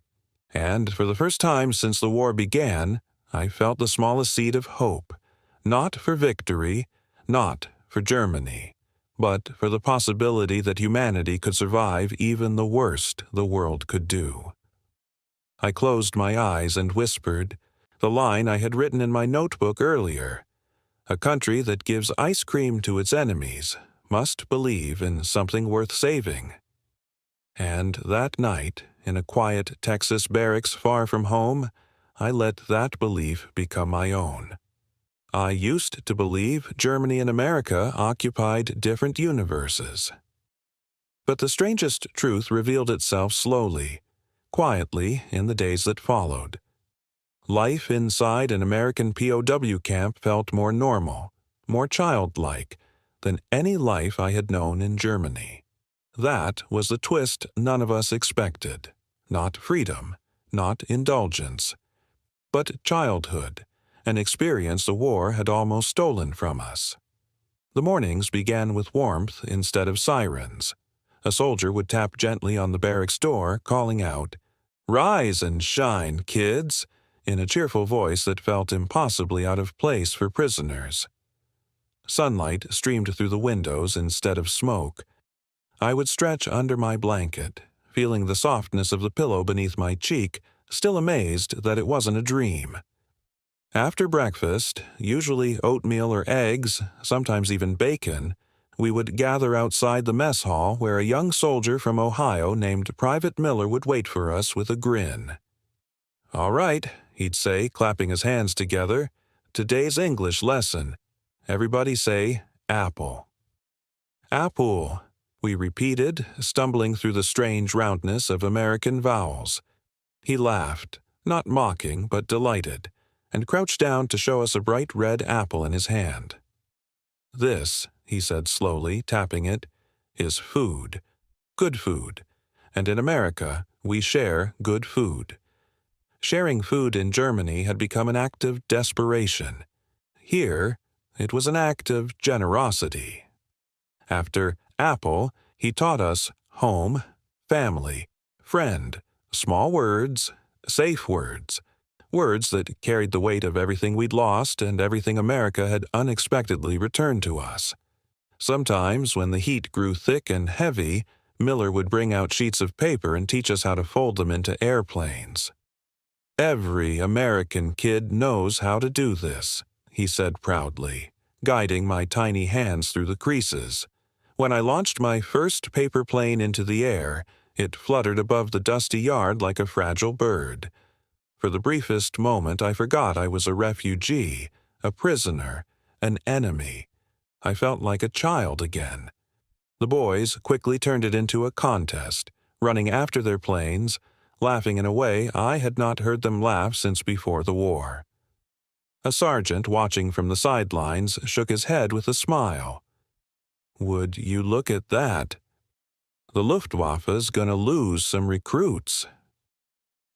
And for the first time since the war began, I felt the smallest seed of hope. Not for victory, not for Germany, but for the possibility that humanity could survive even the worst the world could do. I closed my eyes and whispered the line I had written in my notebook earlier. A country that gives ice cream to its enemies must believe in something worth saving. And that night, in a quiet Texas barracks far from home, I let that belief become my own. I used to believe Germany and America occupied different universes. But the strangest truth revealed itself slowly, quietly in the days that followed. Life inside an American POW camp felt more normal, more childlike, than any life I had known in Germany. That was the twist none of us expected. Not freedom, not indulgence, but childhood, an experience the war had almost stolen from us. The mornings began with warmth instead of sirens. A soldier would tap gently on the barracks door, calling out, "Rise and shine, kids," in a cheerful voice that felt impossibly out of place for prisoners. Sunlight streamed through the windows instead of smoke. I would stretch under my blanket, feeling the softness of the pillow beneath my cheek, still amazed that it wasn't a dream. After breakfast, usually oatmeal or eggs, sometimes even bacon, we would gather outside the mess hall where a young soldier from Ohio named Private Miller would wait for us with a grin. "All right," he'd say, clapping his hands together, "today's English lesson. Everybody say apple." "Apple," we repeated, stumbling through the strange roundness of American vowels. He laughed, not mocking but delighted, and crouched down to show us a bright red apple in his hand. "This," he said slowly, tapping it, "is food. Good food. And in America, we share good food." Sharing food in Germany had become an act of desperation. Here, it was an act of generosity. After apple, he taught us home, family, friend, small words, safe words, words that carried the weight of everything we'd lost and everything America had unexpectedly returned to us. Sometimes, when the heat grew thick and heavy, Miller would bring out sheets of paper and teach us how to fold them into airplanes. "Every American kid knows how to do this," he said proudly, guiding my tiny hands through the creases. When I launched my first paper plane into the air, it fluttered above the dusty yard like a fragile bird. For the briefest moment, I forgot I was a refugee, a prisoner, an enemy. I felt like a child again. The boys quickly turned it into a contest, running after their planes, laughing in a way I had not heard them laugh since before the war. A sergeant watching from the sidelines shook his head with a smile. "Would you look at that? The Luftwaffe's gonna lose some recruits."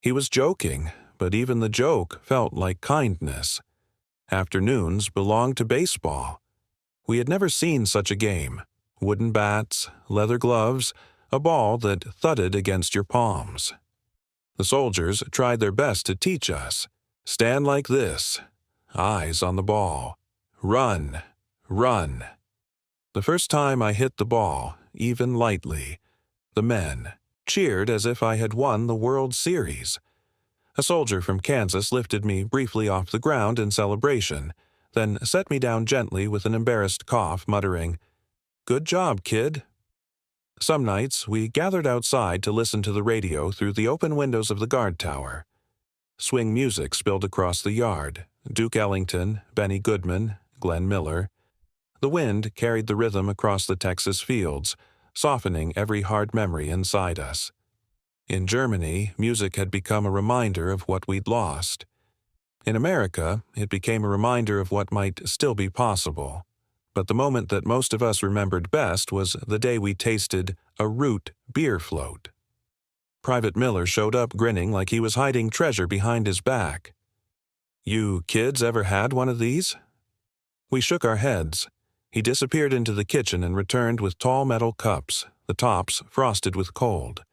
He was joking, but even the joke felt like kindness. Afternoons belonged to baseball. We had never seen such a game. Wooden bats, leather gloves, a ball that thudded against your palms. The soldiers tried their best to teach us. Stand like this. Eyes on the ball. Run, run. The first time I hit the ball, even lightly, the men cheered as if I had won the World Series. A soldier from Kansas lifted me briefly off the ground in celebration, then set me down gently with an embarrassed cough, muttering, "Good job, kid." Some nights we gathered outside to listen to the radio through the open windows of the guard tower. Swing music spilled across the yard, Duke Ellington, Benny Goodman, Glenn Miller. The wind carried the rhythm across the Texas fields, softening every hard memory inside us. In Germany, music had become a reminder of what we'd lost. In America, it became a reminder of what might still be possible. But the moment that most of us remembered best was the day we tasted a root beer float. Private Miller showed up grinning like he was hiding treasure behind his back. "You kids ever had one of these?" We shook our heads. He disappeared into the kitchen and returned with tall metal cups, the tops frosted with cold.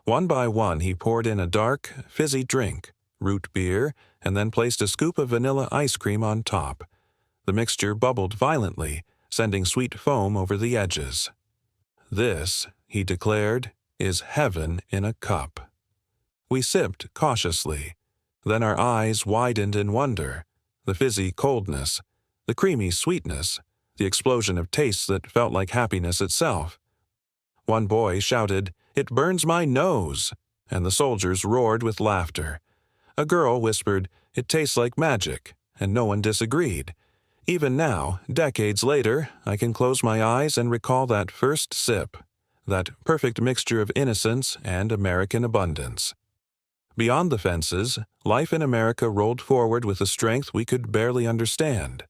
One by one he poured in a dark, fizzy drink, root beer, and then placed a scoop of vanilla ice cream on top. The mixture bubbled violently, sending sweet foam over the edges. "This," he declared, "is heaven in a cup." We sipped cautiously. Then our eyes widened in wonder. The fizzy coldness, the creamy sweetness, the explosion of tastes that felt like happiness itself. One boy shouted, "It burns my nose," and the soldiers roared with laughter. A girl whispered, "It tastes like magic," and no one disagreed. Even now, decades later, I can close my eyes and recall that first sip, that perfect mixture of innocence and American abundance. Beyond the fences, life in America rolled forward with a strength we could barely understand.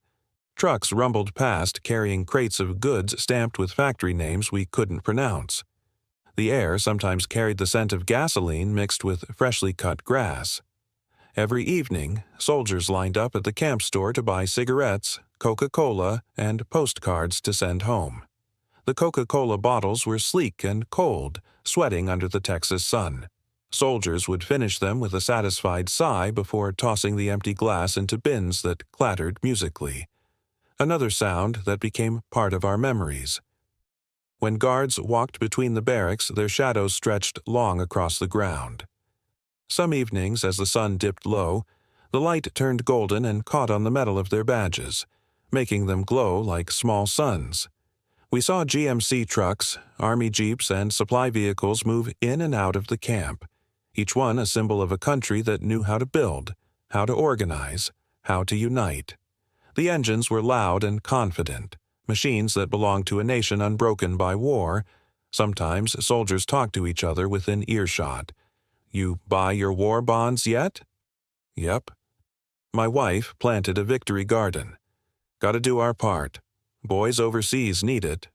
Trucks rumbled past carrying crates of goods stamped with factory names we couldn't pronounce. The air sometimes carried the scent of gasoline mixed with freshly cut grass. Every evening, soldiers lined up at the camp store to buy cigarettes, Coca-Cola, and postcards to send home. The Coca-Cola bottles were sleek and cold, sweating under the Texas sun. Soldiers would finish them with a satisfied sigh before tossing the empty glass into bins that clattered musically. Another sound that became part of our memories. When guards walked between the barracks, their shadows stretched long across the ground. Some evenings, as the sun dipped low, the light turned golden and caught on the metal of their badges, making them glow like small suns. We saw GMC trucks, Army jeeps, and supply vehicles move in and out of the camp, each one a symbol of a country that knew how to build, how to organize, how to unite. The engines were loud and confident, machines that belonged to a nation unbroken by war. Sometimes soldiers talked to each other within earshot. "You buy your war bonds yet?" "Yep." My wife planted a victory garden. "Gotta do our part. Boys overseas need it."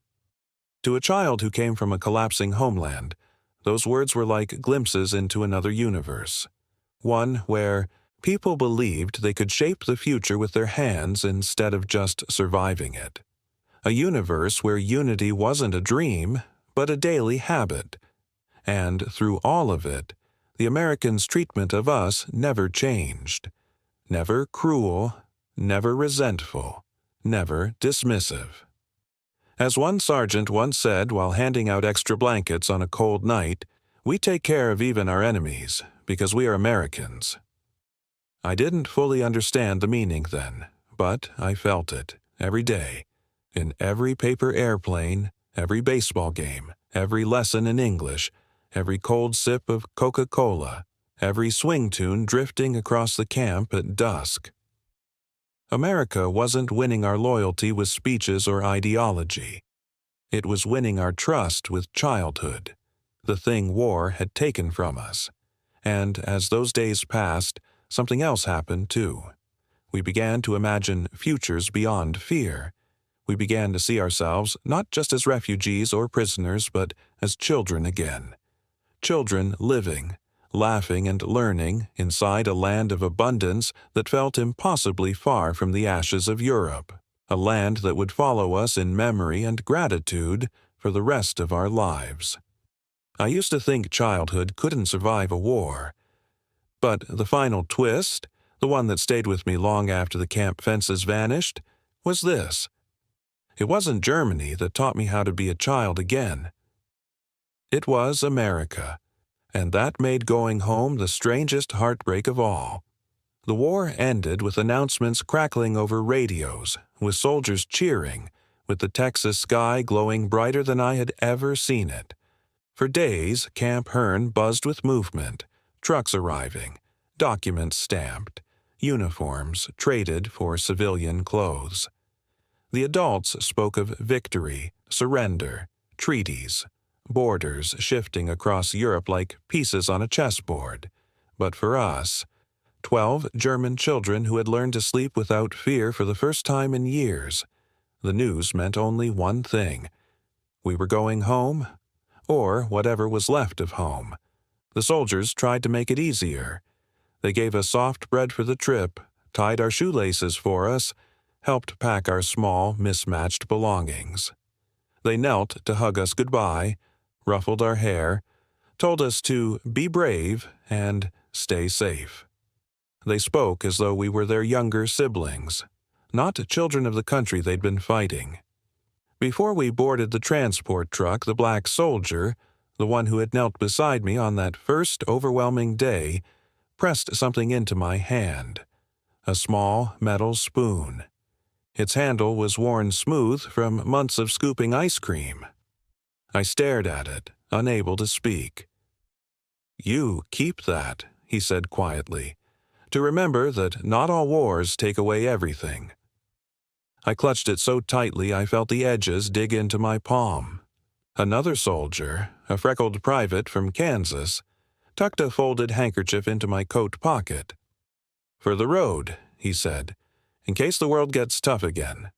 To a child who came from a collapsing homeland, those words were like glimpses into another universe. One where people believed they could shape the future with their hands instead of just surviving it. A universe where unity wasn't a dream, but a daily habit. And through all of it, the Americans' treatment of us never changed. Never cruel, never resentful, never dismissive. As one sergeant once said while handing out extra blankets on a cold night, "We take care of even our enemies, because we are Americans." I didn't fully understand the meaning then, but I felt it, every day, in every paper airplane, every baseball game, every lesson in English, every cold sip of Coca-Cola, every swing tune drifting across the camp at dusk. America wasn't winning our loyalty with speeches or ideology. It was winning our trust with childhood, the thing war had taken from us. And as those days passed, something else happened too. We began to imagine futures beyond fear. We began to see ourselves not just as refugees or prisoners, but as children again. Children living, laughing and learning inside a land of abundance that felt impossibly far from the ashes of Europe, a land that would follow us in memory and gratitude for the rest of our lives. I used to think childhood couldn't survive a war. But the final twist, the one that stayed with me long after the camp fences vanished, was this. It wasn't Germany that taught me how to be a child again. It was America, and that made going home the strangest heartbreak of all. The war ended with announcements crackling over radios, with soldiers cheering, with the Texas sky glowing brighter than I had ever seen it. For days, Camp Hearn buzzed with movement, trucks arriving, documents stamped, uniforms traded for civilian clothes. The adults spoke of victory, surrender, treaties, borders shifting across Europe like pieces on a chessboard. But for us, 12 German children who had learned to sleep without fear for the first time in years, the news meant only one thing. We were going home, or whatever was left of home. The soldiers tried to make it easier. They gave us soft bread for the trip, tied our shoelaces for us, helped pack our small, mismatched belongings. They knelt to hug us goodbye, ruffled our hair, told us to be brave and stay safe. They spoke as though we were their younger siblings, not children of the country they'd been fighting. Before we boarded the transport truck, the black soldier, the one who had knelt beside me on that first overwhelming day, pressed something into my hand, a small metal spoon. Its handle was worn smooth from months of scooping ice cream. I stared at it, unable to speak. "You keep that," he said quietly, "to remember that not all wars take away everything." I clutched it so tightly I felt the edges dig into my palm. Another soldier, a freckled private from Kansas, tucked a folded handkerchief into my coat pocket. "For the road," he said. in case the world gets tough again.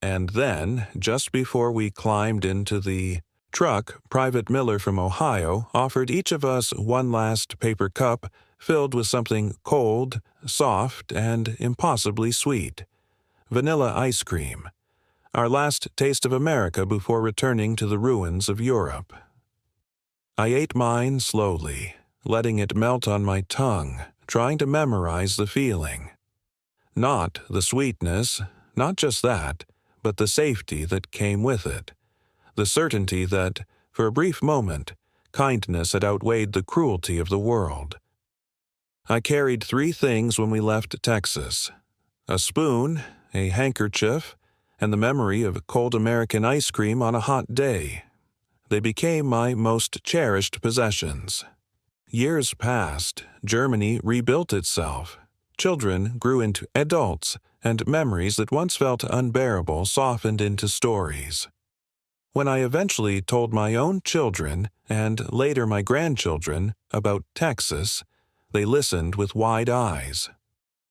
And then, just before we climbed into the truck, Private Miller from Ohio offered each of us one last paper cup filled with something cold, soft, and impossibly sweet. Vanilla ice cream. Our last taste of America before returning to the ruins of Europe. I ate mine slowly, letting it melt on my tongue, trying to memorize the feeling. Not the sweetness, not just that, but the safety that came with it. The certainty that, for a brief moment, kindness had outweighed the cruelty of the world. I carried 3 things when we left Texas: a spoon, a handkerchief, and the memory of cold American ice cream on a hot day. They became my most cherished possessions. Years passed, Germany rebuilt itself. Children grew into adults, and memories that once felt unbearable softened into stories. When I eventually told my own children, and later my grandchildren, about Texas, they listened with wide eyes.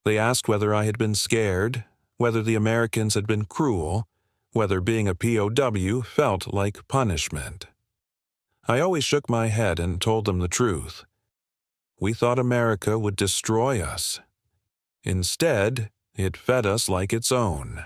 They asked whether I had been scared, whether the Americans had been cruel, whether being a POW felt like punishment. I always shook my head and told them the truth. We thought America would destroy us. Instead, it fed us like its own.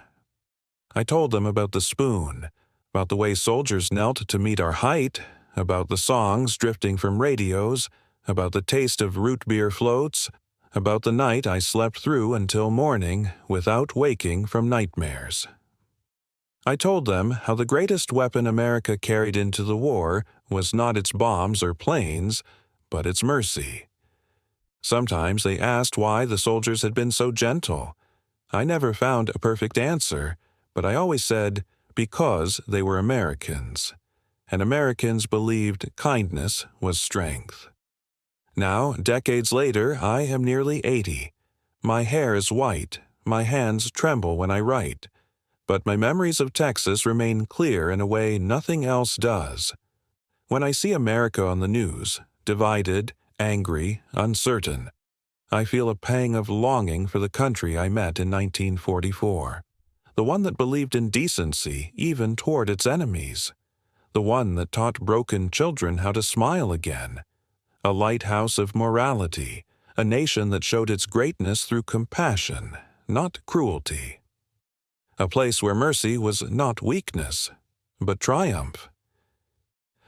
I told them about the spoon, about the way soldiers knelt to meet our height, about the songs drifting from radios, about the taste of root beer floats, about the night I slept through until morning without waking from nightmares. I told them how the greatest weapon America carried into the war was not its bombs or planes, but its mercy. Sometimes they asked why the soldiers had been so gentle. I never found a perfect answer, but I always said, because they were Americans, and Americans believed kindness was strength. Now, decades later, I am nearly 80. My hair is white, my hands tremble when I write, but my memories of Texas remain clear in a way nothing else does. When I see America on the news, divided, angry, uncertain, I feel a pang of longing for the country I met in 1944, the one that believed in decency even toward its enemies, the one that taught broken children how to smile again, a lighthouse of morality, a nation that showed its greatness through compassion, not cruelty. A place where mercy was not weakness, but triumph.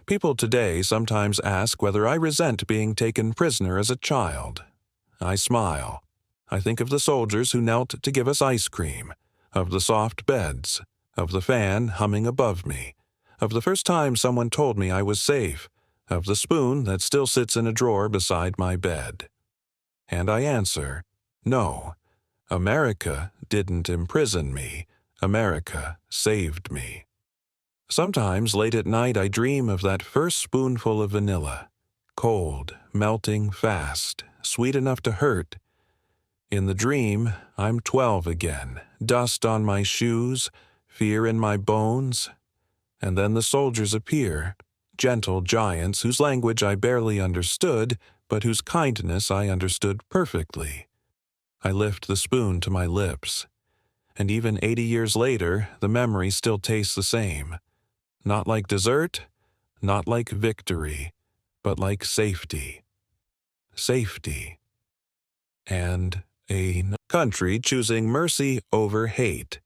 People today sometimes ask whether I resent being taken prisoner as a child. I smile. I think of the soldiers who knelt to give us ice cream, of the soft beds, of the fan humming above me, of the first time someone told me I was safe, of the spoon that still sits in a drawer beside my bed. And I answer, no, America didn't imprison me. America saved me. Sometimes late at night I dream of that first spoonful of vanilla, cold, melting fast, sweet enough to hurt. In the dream, I'm 12 again, dust on my shoes, fear in my bones, and then the soldiers appear, gentle giants whose language I barely understood, but whose kindness I understood perfectly. I lift the spoon to my lips, and even 80 years later, the memory still tastes the same. Not like dessert, not like victory, but like safety. Safety. And a country choosing mercy over hate.